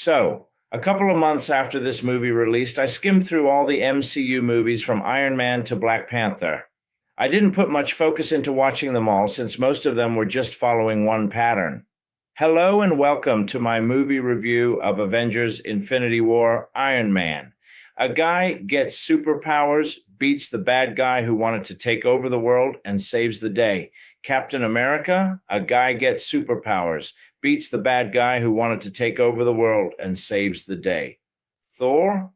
So, a couple of months after this movie released, I skimmed through all the MCU movies from Iron Man to Black Panther. I didn't put much focus into watching them all since most of them were just following one pattern. Hello and welcome to my movie review of Avengers Infinity War Iron Man. A guy gets superpowers, beats the bad guy who wanted to take over the world, and saves the day. Captain America, a guy gets superpowers, beats the bad guy who wanted to take over the world, and saves the day. Thor,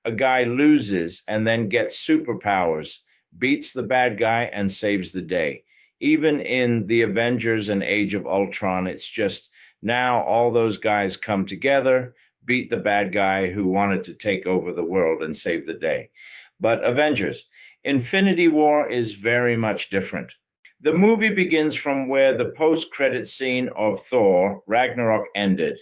a guy loses and then gets superpowers, beats the bad guy, and saves the day. Even in the Avengers and Age of Ultron, it's just now all those guys come together, beat the bad guy who wanted to take over the world and save the day. But Avengers, Infinity War is very much different. The movie begins from where the post-credit scene of Thor Ragnarok ended.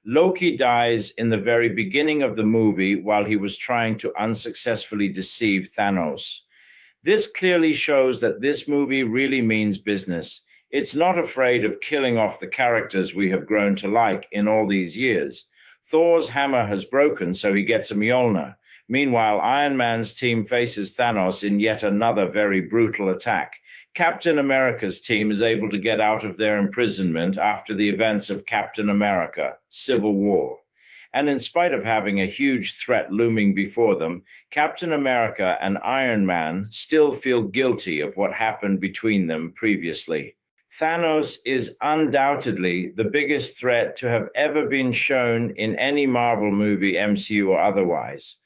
Loki dies in the very beginning of the movie while he was trying to unsuccessfully deceive Thanos. This clearly shows that this movie really means business. It's not afraid of killing off the characters we have grown to like in all these years. Thor's hammer has broken, so he gets a Mjolnir. Meanwhile, Iron Man's team faces Thanos in yet another very brutal attack. Captain America's team is able to get out of their imprisonment after the events of Captain America: Civil War. And in spite of having a huge threat looming before them, Captain America and Iron Man still feel guilty of what happened between them previously. Thanos is undoubtedly the biggest threat to have ever been shown in any Marvel movie, MCU or otherwise.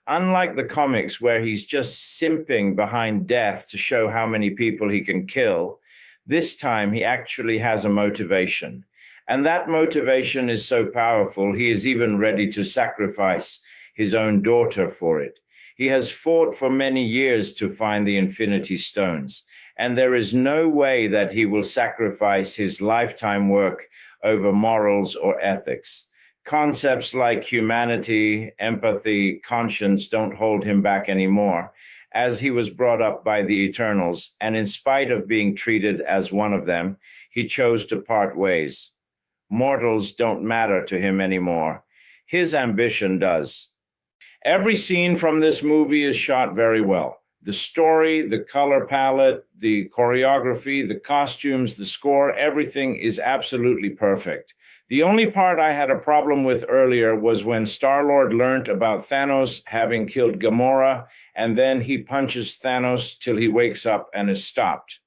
Unlike the comics where he's just simping behind death to show how many people he can kill, this time he actually has a motivation. And that motivation is so powerful, he is even ready to sacrifice his own daughter for it. He has fought for many years to find the Infinity Stones, and there is no way that he will sacrifice his lifetime work over morals or ethics. Concepts like humanity, empathy, conscience don't hold him back anymore, as he was brought up by the Eternals, and in spite of being treated as one of them, he chose to part ways. Mortals don't matter to him anymore. His ambition does. Every scene from this movie is shot very well. The story, the color palette, the choreography, the costumes, the score, everything is absolutely perfect. The only part I had a problem with earlier was when Star-Lord learned about Thanos having killed Gamora, and then he punches Thanos till he wakes up and is stopped.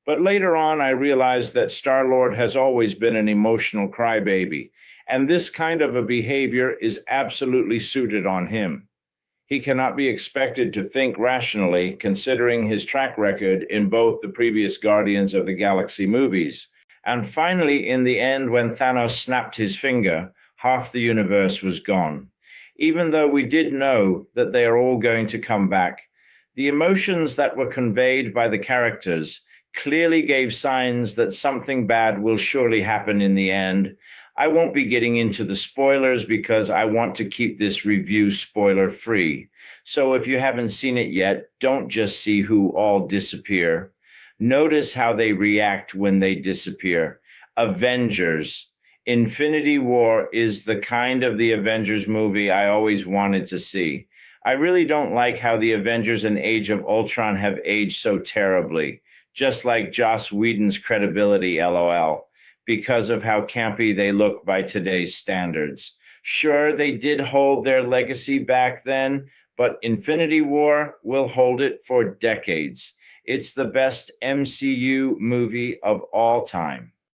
But later on, I realized that Star-Lord has always been an emotional crybaby, and this kind of a behavior is absolutely suited on him. He cannot be expected to think rationally, considering his track record in both the previous Guardians of the Galaxy movies. And finally, in the end, when Thanos snapped his finger, half the universe was gone. Even though we did know that they are all going to come back, the emotions that were conveyed by the characters clearly gave signs that something bad will surely happen in the end. I won't be getting into the spoilers because I want to keep this review spoiler-free. So if you haven't seen it yet, don't just see who all disappear. Notice how they react when they disappear. Avengers. Infinity War is the kind of the Avengers movie I always wanted to see. I really don't like how the Avengers and Age of Ultron have aged so terribly. Just like Joss Whedon's credibility, LOL, because of how campy they look by today's standards. Sure, they did hold their legacy back then, but Infinity War will hold it for decades. It's the best MCU movie of all time.